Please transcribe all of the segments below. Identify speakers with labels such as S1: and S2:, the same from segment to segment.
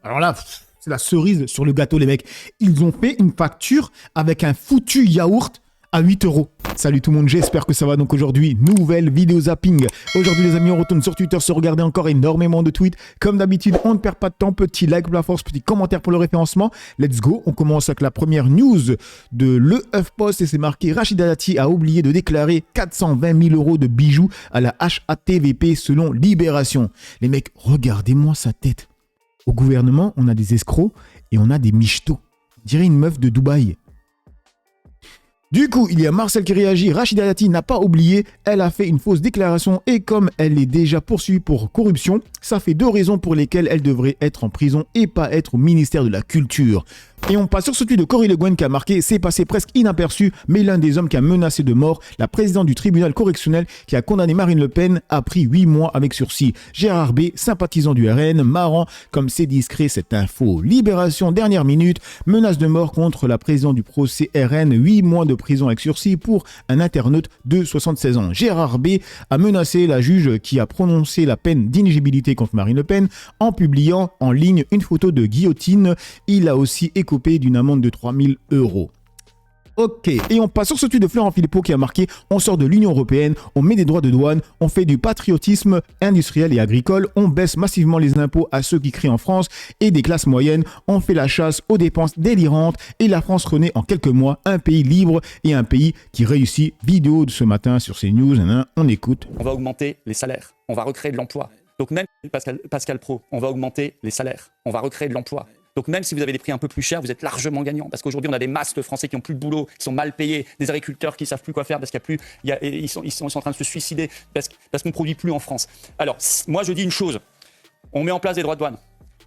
S1: Alors là, c'est la cerise sur le gâteau, les mecs. Ils ont fait une facture avec un foutu yaourt à 8 euros. Salut tout le monde, j'espère que ça va. Donc aujourd'hui, nouvelle vidéo zapping. Aujourd'hui les amis, on retourne sur Twitter se regarder encore énormément de tweets. Comme d'habitude, on ne perd pas de temps. Petit like pour la force, petit commentaire pour le référencement. Let's go, on commence avec la première news de Le HuffPost et c'est marqué: Rachida Dati a oublié de déclarer 420 000 euros de bijoux à la HATVP selon Libération. Les mecs, regardez-moi sa tête. Au gouvernement, on a des escrocs et on a des michetots. On dirait une meuf de Dubaï. Du coup, il y a Marcel qui réagit. Rachida Dati n'a pas oublié, elle a fait une fausse déclaration et comme elle est déjà poursuivie pour corruption, ça fait 2 raisons pour lesquelles elle devrait être en prison et pas être au ministère de la Culture. Et on passe sur ce tweet de Cory Le Gouen qui a marqué: c'est passé presque inaperçu, mais l'un des hommes qui a menacé de mort la présidente du tribunal correctionnel qui a condamné Marine Le Pen a pris 8 mois avec sursis. Gérard B, sympathisant du RN, marrant comme c'est discret cette info. Libération, dernière minute, menace de mort contre la présidente du procès RN, 8 mois de prison avec sursis pour un internaute de 76 ans. Gérard B a menacé la juge qui a prononcé la peine d'inéligibilité contre Marine Le Pen en publiant en ligne une photo de guillotine. Il a aussi écopé d'une amende de 3 000 euros. Ok, et on passe sur ce tweet de Florent Philippot qui a marqué: on sort de l'Union Européenne, on met des droits de douane, on fait du patriotisme industriel et agricole, on baisse massivement les impôts à ceux qui créent en France et des classes moyennes, on fait la chasse aux dépenses délirantes et la France renaît en quelques mois, un pays libre et un pays qui réussit. Vidéo de ce matin sur CNews, on écoute.
S2: On va augmenter les salaires, on va recréer de l'emploi. Donc même Pascal Pro, on va augmenter les salaires, on va recréer de l'emploi. Donc même si vous avez des prix un peu plus chers, vous êtes largement gagnant. Parce qu'aujourd'hui, on a des masses de Français qui n'ont plus de boulot, qui sont mal payés, des agriculteurs qui ne savent plus quoi faire parce qu'il y a plus, ils sont en train de se suicider parce qu'on ne produit plus en France. Alors, moi, je dis une chose. On met en place des droits de douane.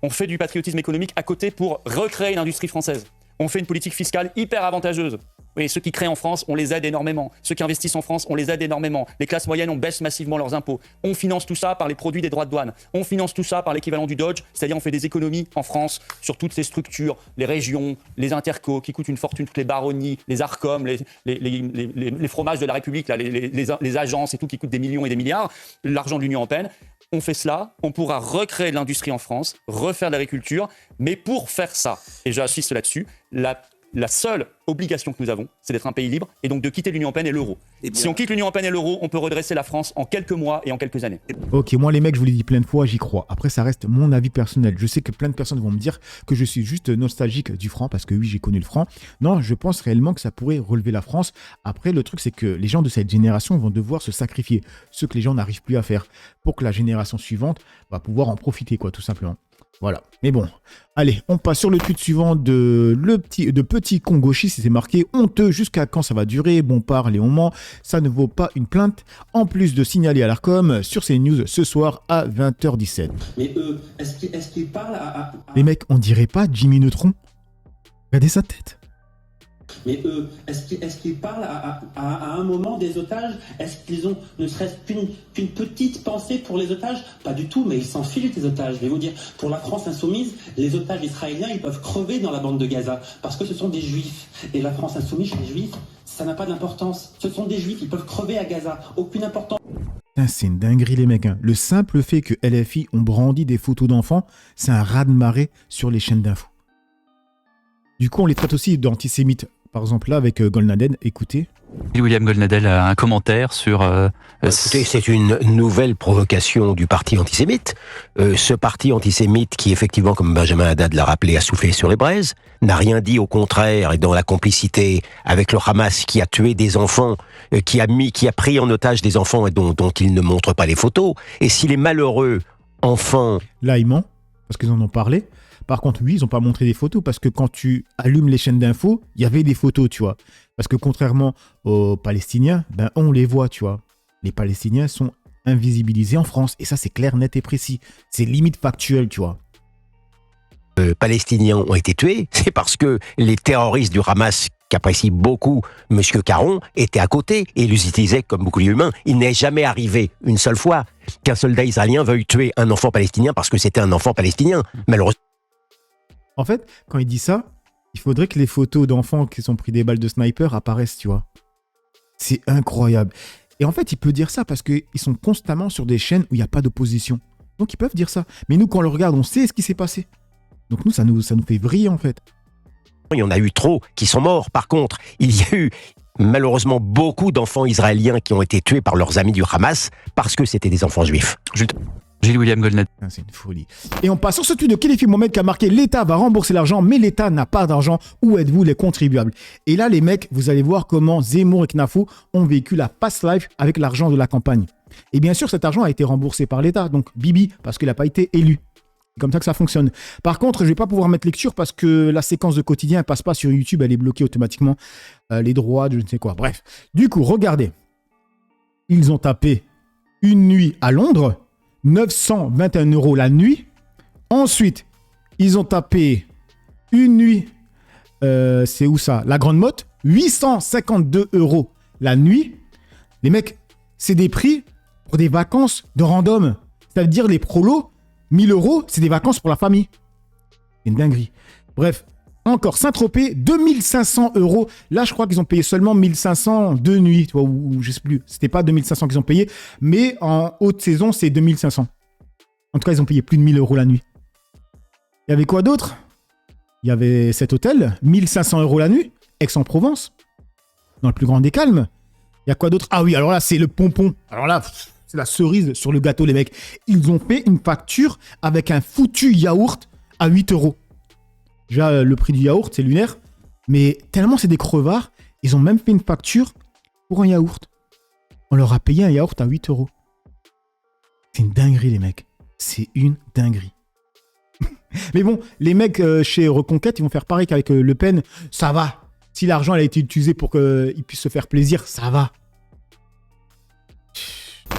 S2: On fait du patriotisme économique à côté pour recréer l'industrie française. On fait une politique fiscale hyper avantageuse. Oui, ceux qui créent en France, on les aide énormément. Ceux qui investissent en France, on les aide énormément. Les classes moyennes, on baisse massivement leurs impôts. On finance tout ça par les produits des droits de douane. On finance tout ça par l'équivalent du Dodge, c'est-à-dire on fait des économies en France sur toutes ces structures, les régions, les intercos qui coûtent une fortune, toutes les baronnies, les Arcom, les fromages de la République, là, les agences et tout qui coûtent des millions et des milliards, l'argent de l'Union européenne. On fait cela, on pourra recréer de l'industrie en France, refaire de l'agriculture, mais pour faire ça, et j'insiste là-dessus, la seule obligation que nous avons, c'est d'être un pays libre et donc de quitter l'Union européenne et l'euro. Si on quitte l'Union européenne et l'euro, on peut redresser la France en quelques mois et en quelques années.
S1: Ok, moi les mecs, je vous l'ai dit plein de fois, j'y crois. Après, ça reste mon avis personnel. Je sais que plein de personnes vont me dire que je suis juste nostalgique du franc parce que oui, j'ai connu le franc. Non, je pense réellement que ça pourrait relever la France. Après, le truc, c'est que les gens de cette génération vont devoir se sacrifier, ce que les gens n'arrivent plus à faire, pour que la génération suivante va pouvoir en profiter, quoi, tout simplement. Voilà, mais bon, allez, on passe sur le tweet suivant de Petit Congochi, c'est marqué: honteux, jusqu'à quand ça va durer, bon parle et on ment, ça ne vaut pas une plainte, en plus de signaler à l'Arcom sur CNews ce soir à 20h17.
S3: Mais est-ce qu'ils parlent à...
S1: Les mecs, on dirait pas Jimmy Neutron? Regardez sa tête.
S3: Mais est-ce qu'ils parlent à un moment des otages? Est-ce qu'ils ont ne serait-ce qu'une petite pensée pour les otages? Pas du tout, mais ils s'en fichent des otages. Je vais vous dire, pour la France insoumise, les otages israéliens, ils peuvent crever dans la bande de Gaza parce que ce sont des juifs. Et la France insoumise, les juifs, ça n'a pas d'importance. Ce sont des juifs, ils peuvent crever à Gaza. Aucune importance.
S1: C'est une dinguerie les mecs. Le simple fait que LFI ont brandi des photos d'enfants, c'est un raz-de-marée sur les chaînes d'infos. Du coup, on les traite aussi d'antisémites. Par exemple, là, avec Golnadel, écoutez.
S4: William Golnadel a un commentaire sur...
S5: Écoutez, c'est une nouvelle provocation du parti antisémite. Ce parti antisémite qui, effectivement, comme Benjamin Haddad l'a rappelé, a soufflé sur les braises, n'a rien dit, au contraire, et dans la complicité avec le Hamas qui a tué des enfants, qui a pris en otage des enfants et dont il ne montre pas les photos. Et si les malheureux enfants...
S1: Là, ils mentent, parce qu'ils en ont parlé. Par contre, oui, ils n'ont pas montré des photos parce que quand tu allumes les chaînes d'infos, il y avait des photos, tu vois. Parce que contrairement aux Palestiniens, ben, on les voit, tu vois. Les Palestiniens sont invisibilisés en France. Et ça, c'est clair, net et précis. C'est limite factuel, tu vois.
S5: Palestiniens ont été tués, c'est parce que les terroristes du Hamas, qu'apprécie beaucoup M. Caron, étaient à côté et les utilisaient comme bouclier humain. Il n'est jamais arrivé une seule fois qu'un soldat israélien veuille tuer un enfant palestinien parce que c'était un enfant palestinien. Malheureusement.
S1: En fait, quand il dit ça, il faudrait que les photos d'enfants qui sont pris des balles de sniper apparaissent, tu vois. C'est incroyable. Et en fait, il peut dire ça parce qu'ils sont constamment sur des chaînes où il n'y a pas d'opposition. Donc, ils peuvent dire ça. Mais nous, quand on le regarde, on sait ce qui s'est passé. Donc nous, ça nous fait vriller en fait.
S5: Il y en a eu trop qui sont morts. Par contre, il y a eu malheureusement beaucoup d'enfants israéliens qui ont été tués par leurs amis du Hamas parce que c'était des enfants juifs.
S4: Gilles William Golnadel.
S1: C'est une folie. Et on passe sur ce tweet de Khalifa Mohamed qui a marqué « L'État va rembourser l'argent, mais l'État n'a pas d'argent. Où êtes-vous les contribuables ?» Et là, les mecs, vous allez voir comment Zemmour et Knafou ont vécu la past life avec l'argent de la campagne. Et bien sûr, cet argent a été remboursé par l'État, donc Bibi, parce qu'il n'a pas été élu. C'est comme ça que ça fonctionne. Par contre, je ne vais pas pouvoir mettre lecture parce que la séquence de quotidien ne passe pas sur YouTube, elle est bloquée automatiquement. Les droits, je ne sais quoi. Bref. Du coup, regardez. Ils ont tapé une nuit à Londres, 921 € la nuit. Ensuite, ils ont tapé une nuit, c'est où ça? La Grande Motte, 852 € la nuit. Les mecs, c'est des prix pour des vacances de random. C'est-à-dire les prolos, 1000 €, c'est des vacances pour la famille. C'est une dinguerie. Bref, encore Saint-Tropez, 2500 €. Là, je crois qu'ils ont payé seulement 1500 deux nuits, tu vois, ou je sais plus. C'était pas 2500 qu'ils ont payé, mais en haute saison, c'est 2500. En tout cas, ils ont payé plus de 1000 € la nuit. Il y avait quoi d'autre? Il y avait cet hôtel, 1500 € la nuit, Aix-en-Provence, dans le plus grand des calmes. Il y a quoi d'autre? Ah oui, alors là, c'est le pompon. Alors là, c'est la cerise sur le gâteau, les mecs. Ils ont fait une facture avec un foutu yaourt à 8 €. Déjà, le prix du yaourt, c'est lunaire. Mais tellement c'est des crevards, ils ont même fait une facture pour un yaourt. On leur a payé un yaourt à 8 €. C'est une dinguerie, les mecs. C'est une dinguerie. Mais bon, les mecs chez Reconquête, ils vont faire pareil qu'avec Le Pen. Ça va. Si l'argent a été utilisé pour qu'ils puissent se faire plaisir, ça va.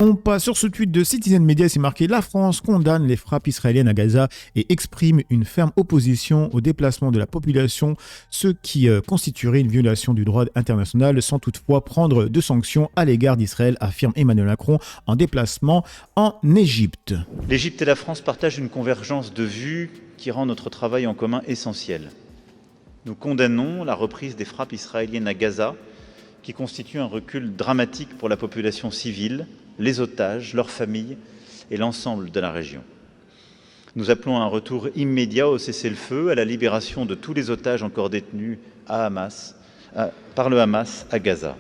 S1: On passe sur ce tweet de Citizen Media, c'est marqué « La France condamne les frappes israéliennes à Gaza et exprime une ferme opposition au déplacement de la population, ce qui constituerait une violation du droit international sans toutefois prendre de sanctions à l'égard d'Israël », affirme Emmanuel Macron en déplacement en Égypte.
S6: L'Égypte et la France partagent une convergence de vues qui rend notre travail en commun essentiel. Nous condamnons la reprise des frappes israéliennes à Gaza, qui constitue un recul dramatique pour la population civile, les otages, leurs familles et l'ensemble de la région. Nous appelons à un retour immédiat au cessez-le-feu, à la libération de tous les otages encore détenus par le Hamas à Gaza.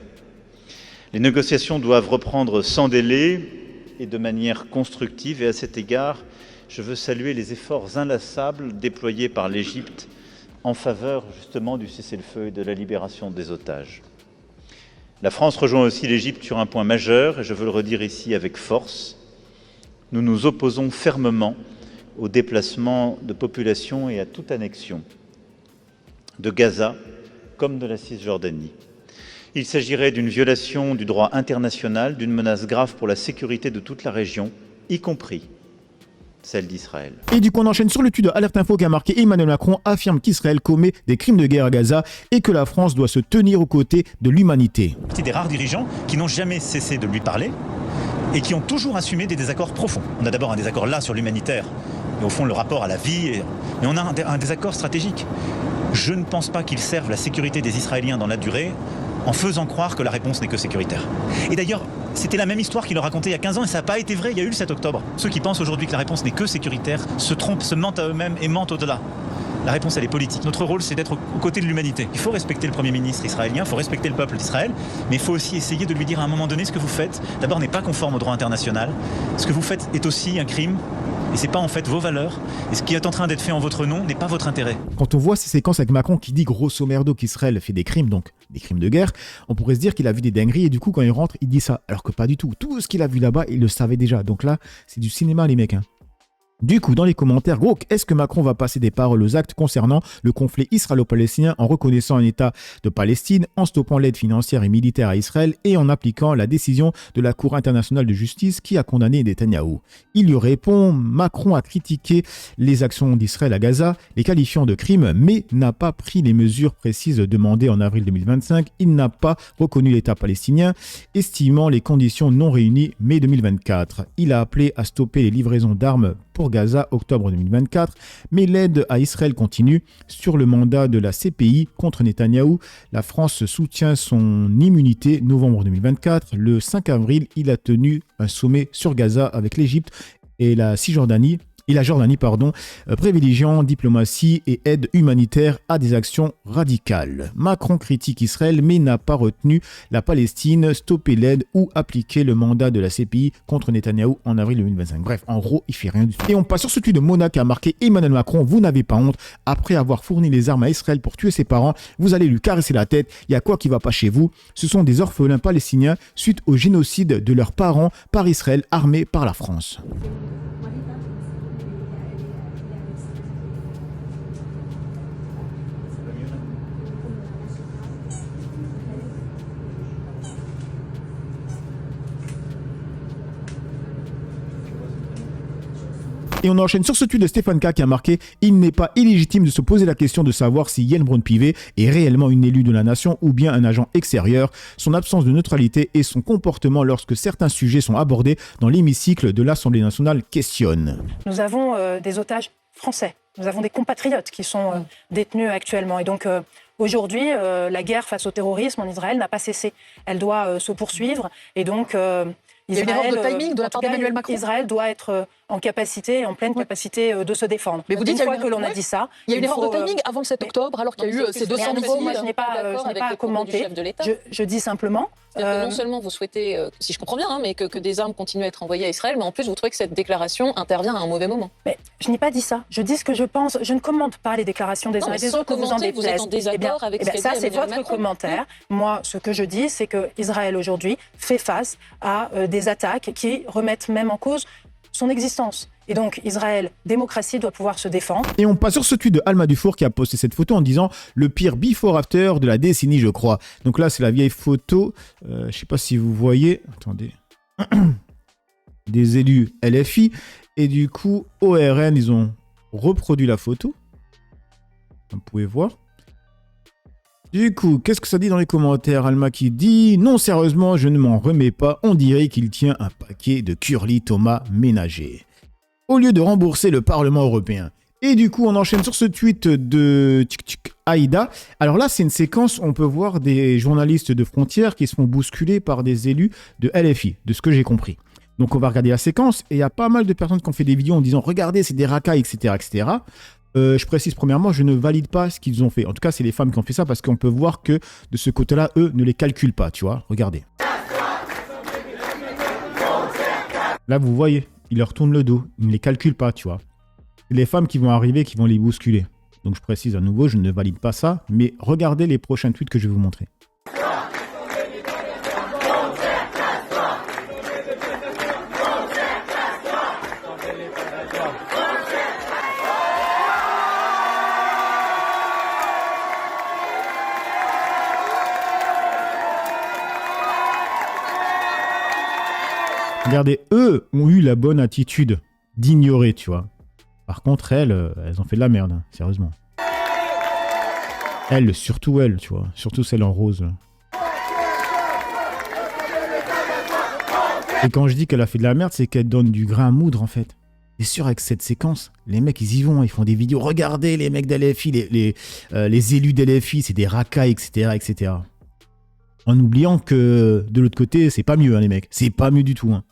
S6: Les négociations doivent reprendre sans délai et de manière constructive, et à cet égard, je veux saluer les efforts inlassables déployés par l'Égypte en faveur justement du cessez-le-feu et de la libération des otages. La France rejoint aussi l'Égypte sur un point majeur, et je veux le redire ici avec force. Nous nous opposons fermement au déplacement de population et à toute annexion de Gaza comme de la Cisjordanie. Il s'agirait d'une violation du droit international, d'une menace grave pour la sécurité de toute la région, y compris celle d'Israël.
S1: Et du coup, on enchaîne sur le tweet de Alerte Info qui a marqué « Emmanuel Macron affirme qu'Israël commet des crimes de guerre à Gaza et que la France doit se tenir aux côtés de l'humanité. »
S7: C'est des rares dirigeants qui n'ont jamais cessé de lui parler et qui ont toujours assumé des désaccords profonds. On a d'abord un désaccord là sur l'humanitaire, et au fond le rapport à la vie, mais on a un désaccord stratégique. Je ne pense pas qu'ils servent la sécurité des Israéliens dans la durée en faisant croire que la réponse n'est que sécuritaire. Et d'ailleurs, c'était la même histoire qu'il leur racontait il y a 15 ans et ça n'a pas été vrai, il y a eu le 7 octobre. Ceux qui pensent aujourd'hui que la réponse n'est que sécuritaire se trompent, se mentent à eux-mêmes et mentent au-delà. La réponse, elle est politique. Notre rôle, c'est d'être aux côtés de l'humanité. Il faut respecter le Premier ministre israélien, il faut respecter le peuple d'Israël, mais il faut aussi essayer de lui dire à un moment donné ce que vous faites, d'abord, n'est pas conforme au droit international. Ce que vous faites est aussi un crime. Et c'est pas en fait vos valeurs. Et ce qui est en train d'être fait en votre nom n'est pas votre intérêt.
S1: Quand on voit ces séquences avec Macron qui dit grosso merdo qu'Israël fait des crimes, donc des crimes de guerre, on pourrait se dire qu'il a vu des dingueries et du coup quand il rentre, il dit ça. Alors que pas du tout. Tout ce qu'il a vu là-bas, il le savait déjà. Donc là, c'est du cinéma les mecs. Du coup, dans les commentaires, gros, est-ce que Macron va passer des paroles aux actes concernant le conflit israélo-palestinien en reconnaissant un État de Palestine, en stoppant l'aide financière et militaire à Israël et en appliquant la décision de la Cour internationale de justice qui a condamné Netanyahou? Il lui répond, Macron a critiqué les actions d'Israël à Gaza, les qualifiant de crimes, mais n'a pas pris les mesures précises demandées en avril 2025. Il n'a pas reconnu l'État palestinien, estimant les conditions non réunies mai 2024. Il a appelé à stopper les livraisons d'armes pour Gaza, octobre 2024, mais l'aide à Israël continue. Sur le mandat de la CPI contre Netanyahou, la France soutient son immunité. Novembre 2024, le 5 avril, il a tenu un sommet sur Gaza avec l'Égypte et la Cisjordanie et la Jordanie, privilégiant diplomatie et aide humanitaire à des actions radicales. Macron critique Israël mais n'a pas retenu la Palestine, stopper l'aide ou appliquer le mandat de la CPI contre Netanyahou en avril 2025. Bref, en gros, il fait rien du tout. Et on passe sur ce tweet de Mona qui a marqué Emmanuel Macron, vous n'avez pas honte. Après avoir fourni les armes à Israël pour tuer ses parents, vous allez lui caresser la tête. Il y a quoi qui va pas chez vous? Ce sont des orphelins palestiniens suite au génocide de leurs parents par Israël armé par la France. Et on enchaîne sur ce tweet de Stéphane K qui a marqué « Il n'est pas illégitime de se poser la question de savoir si Yael Braun-Pivet est réellement une élue de la nation ou bien un agent extérieur. Son absence de neutralité et son comportement lorsque certains sujets sont abordés dans l'hémicycle de l'Assemblée nationale questionnent. »
S8: Nous avons des otages français. Nous avons des compatriotes qui sont détenus actuellement. Et donc aujourd'hui, la guerre face au terrorisme en Israël n'a pas cessé. Elle doit se poursuivre. Et donc
S9: il y a une erreur de timing de la part d'Emmanuel Macron.
S8: Israël doit être en capacité, en pleine capacité de se défendre.
S9: Mais vous dites
S8: une fois que l'on a dit ça,
S9: il y a une erreur de timing avant le 7 octobre, alors qu'il y a eu ces 200 missiles.
S8: Moi, je n'ai pas à commenter. Je dis simplement.
S10: Non seulement vous souhaitez, si je comprends bien, mais que des armes continuent à être envoyées à Israël, mais en plus vous trouvez que cette déclaration intervient à un mauvais moment.
S8: Mais je n'ai pas dit ça. Je dis ce que je pense. Je ne commente pas les déclarations des uns et des autres que vous en déplaise.
S10: Vous êtes en désaccord avec ce qu'a dit
S8: ça, c'est
S10: Emmanuel
S8: votre
S10: Macron.
S8: commentaire. Moi, ce que je dis, c'est que Israël aujourd'hui fait face à des attaques qui remettent même en cause son existence. Et donc, Israël, démocratie, doit pouvoir se défendre.
S1: Et on passe sur ce tweet de Alma Dufour qui a posté cette photo en disant « Le pire before-after de la décennie, je crois ». Donc là, c'est la vieille photo. Je ne sais pas si vous voyez. Attendez. Des élus LFI. Et du coup, ORN, ils ont reproduit la photo. Vous pouvez voir. Du coup, qu'est-ce que ça dit dans les commentaires? Alma qui dit « Non, sérieusement, je ne m'en remets pas. On dirait qu'il tient un paquet de curly Thomas ménager. » Au lieu de rembourser le Parlement européen. Et du coup, on enchaîne sur ce tweet de Aïda. Alors là, c'est une séquence où on peut voir des journalistes de Frontières qui se font bousculer par des élus de LFI, de ce que j'ai compris. Donc on va regarder la séquence et il y a pas mal de personnes qui ont fait des vidéos en disant « Regardez, c'est des racailles, etc. etc. » Je précise premièrement, je ne valide pas ce qu'ils ont fait. En tout cas, c'est les femmes qui ont fait ça parce qu'on peut voir que de ce côté-là, eux ne les calculent pas, tu vois. Regardez. Là, vous voyez. Ils leur tournent le dos, ils ne les calculent pas, tu vois. C'est les femmes qui vont arriver, qui vont les bousculer. Donc je précise à nouveau, je ne valide pas ça, mais regardez les prochains tweets que je vais vous montrer. Regardez, eux ont eu la bonne attitude d'ignorer, tu vois. Par contre, elles ont fait de la merde, hein, sérieusement. Elles, surtout elles, tu vois. Surtout celle en rose. Là. Et quand je dis qu'elle a fait de la merde, c'est qu'elle donne du grain à moudre, en fait. C'est sûr, avec cette séquence, les mecs, ils y vont, ils font des vidéos. Regardez les mecs d'LFI, les élus d'LFI, c'est des racailles, etc., etc. En oubliant que, de l'autre côté, c'est pas mieux, hein, les mecs. C'est pas mieux du tout, hein.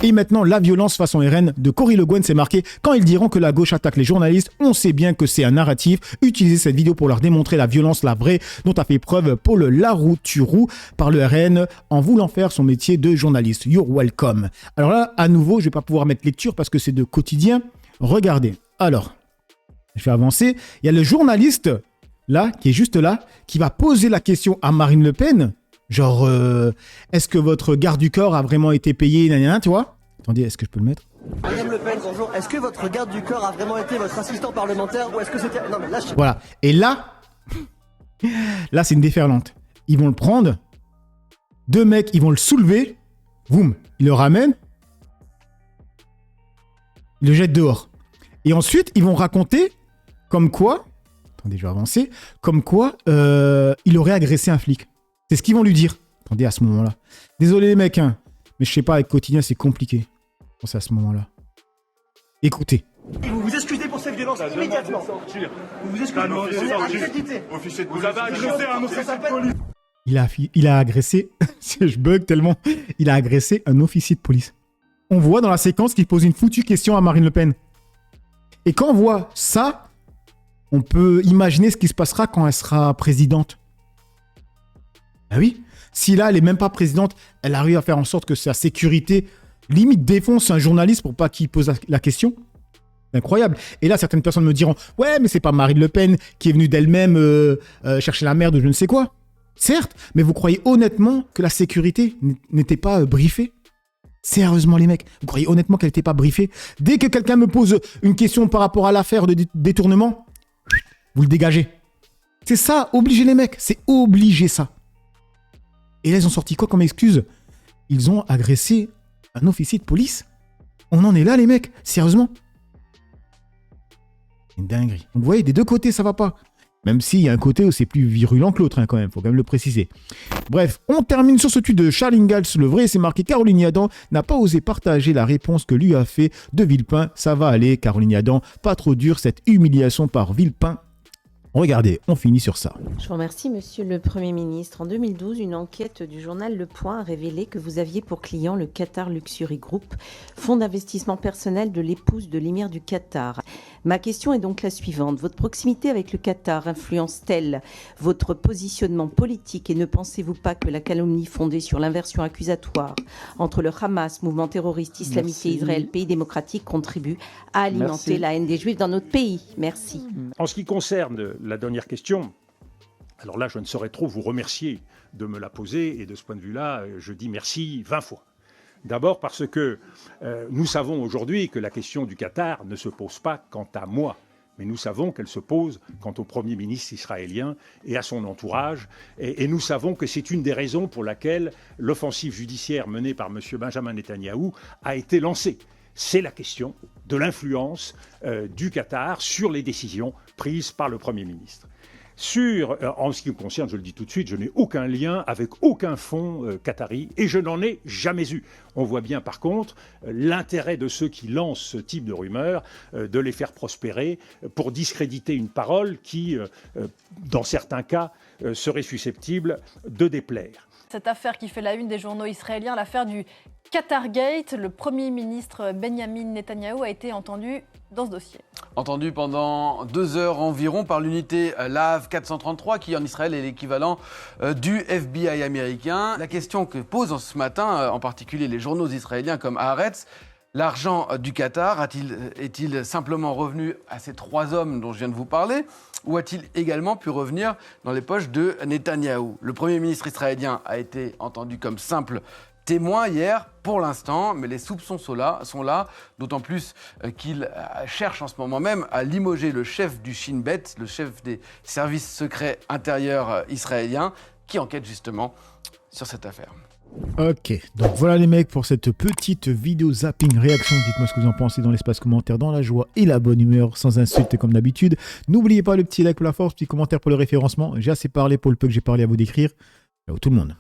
S1: Et maintenant, la violence façon RN de Cory Le Gouen s'est marquée. Quand ils diront que la gauche attaque les journalistes, on sait bien que c'est un narratif. Utilisez cette vidéo pour leur démontrer la violence, la vraie, dont a fait preuve Paul Larouturou par le RN en voulant faire son métier de journaliste. You're welcome. Alors là, à nouveau, je vais pas pouvoir mettre lecture parce que c'est de quotidien. Regardez. Alors, je vais avancer. Il y a le journaliste, là, qui est juste là, qui va poser la question à Marine Le Pen. Genre, est-ce que votre garde du corps a vraiment été payé, nanana, tu vois? Attendez, est-ce que je peux le mettre?
S11: Madame Le Pen, bonjour. Est-ce que votre garde du corps a vraiment été votre assistant parlementaire ou est-ce que c'était... Non, mais là,
S1: Voilà. Et là, c'est une déferlante. Ils vont le prendre. Deux mecs, ils vont le soulever. Boum. Ils le ramènent. Ils le jettent dehors. Et ensuite, ils vont raconter comme quoi... Attendez, je vais avancer. Comme quoi, il aurait agressé un flic. C'est ce qu'ils vont lui dire. Attendez, à ce moment-là. Désolé les mecs, hein, mais je sais pas, avec quotidien, c'est compliqué. C'est à ce moment-là. Écoutez.
S11: Et vous vous excusez pour cette violence immédiatement. Vous vous excusez pour cette violence.
S12: Officier de police. Vous avez agressé un officier de police.
S1: il a agressé, je bug tellement, il a agressé un officier de police. On voit dans la séquence qu'il pose une foutue question à Marine Le Pen. Et quand on voit ça, on peut imaginer ce qui se passera quand elle sera présidente. Ah oui, si là, elle n'est même pas présidente, elle arrive à faire en sorte que sa sécurité, limite, défonce un journaliste pour pas qu'il pose la question. Incroyable. Et là, certaines personnes me diront « Ouais, mais c'est pas Marine Le Pen qui est venue d'elle-même chercher la merde ou je ne sais quoi. » Certes, mais vous croyez honnêtement que la sécurité n'était pas briefée? Sérieusement, les mecs, vous croyez honnêtement qu'elle n'était pas briefée? Dès que quelqu'un me pose une question par rapport à l'affaire de détournement, vous le dégagez. C'est ça, obligez les mecs, c'est obligé ça. Et là, ils ont sorti quoi comme excuse? Ils ont agressé un officier de police. On en est là, les mecs, sérieusement. Une dinguerie. Donc, vous voyez, des deux côtés, ça va pas. Même s'il y a un côté où c'est plus virulent que l'autre, hein, quand même, faut quand même le préciser. Bref, on termine sur ce tweet de Charles Ingalls. Le vrai, c'est marqué Caroline Yadan n'a pas osé partager la réponse que lui a fait de Villepin. Ça va aller, Caroline Yadan. Pas trop dur, cette humiliation par Villepin. Regardez, on finit sur ça.
S12: Je vous remercie, monsieur le Premier ministre. En 2012, une enquête du journal Le Point a révélé que vous aviez pour client le Qatar Luxury Group, fonds d'investissement personnel de l'épouse de l'émir du Qatar. Ma question est donc la suivante. Votre proximité avec le Qatar influence-t-elle votre positionnement politique et ne pensez-vous pas que la calomnie fondée sur l'inversion accusatoire entre le Hamas, mouvement terroriste islamique, et Israël, pays démocratique, contribue à alimenter la haine des Juifs dans notre pays? Merci.
S13: En ce qui concerne la dernière question, alors là, je ne saurais trop vous remercier de me la poser et de ce point de vue-là, je dis merci 20 fois. D'abord parce que nous savons aujourd'hui que la question du Qatar ne se pose pas quant à moi, mais nous savons qu'elle se pose quant au Premier ministre israélien et à son entourage. Et nous savons que c'est une des raisons pour laquelle l'offensive judiciaire menée par M. Benjamin Netanyahou a été lancée. C'est la question de l'influence du Qatar sur les décisions prises par le Premier ministre. En ce qui me concerne, je le dis tout de suite, je n'ai aucun lien avec aucun fonds qatari et je n'en ai jamais eu. On voit bien par contre l'intérêt de ceux qui lancent ce type de rumeurs, de les faire prospérer pour discréditer une parole qui, dans certains cas, serait susceptible de déplaire.
S14: Cette affaire qui fait la une des journaux israéliens, l'affaire du Qatargate, le Premier ministre Benjamin Netanyahou a été entendu dans ce dossier.
S15: Entendu pendant 2 heures environ par l'unité Lahav 433 qui en Israël est l'équivalent du FBI américain. La question que posent ce matin en particulier les journaux israéliens comme Haaretz, l'argent du Qatar est-il simplement revenu à ces 3 hommes dont je viens de vous parler ou a-t-il également pu revenir dans les poches de Netanyahou? Le Premier ministre israélien a été entendu comme simple témoin hier, pour l'instant, mais les soupçons sont là, d'autant plus qu'il cherche en ce moment même à limoger le chef du Shin Bet, le chef des services secrets intérieurs israéliens, qui enquête justement sur cette affaire.
S1: Ok, donc voilà les mecs pour cette petite vidéo zapping réaction. Dites-moi ce que vous en pensez dans l'espace commentaire, dans la joie et la bonne humeur, sans insultes comme d'habitude. N'oubliez pas le petit like pour la force, petit commentaire pour le référencement. J'ai assez parlé pour le peu que j'ai parlé à vous décrire. Ciao tout le monde.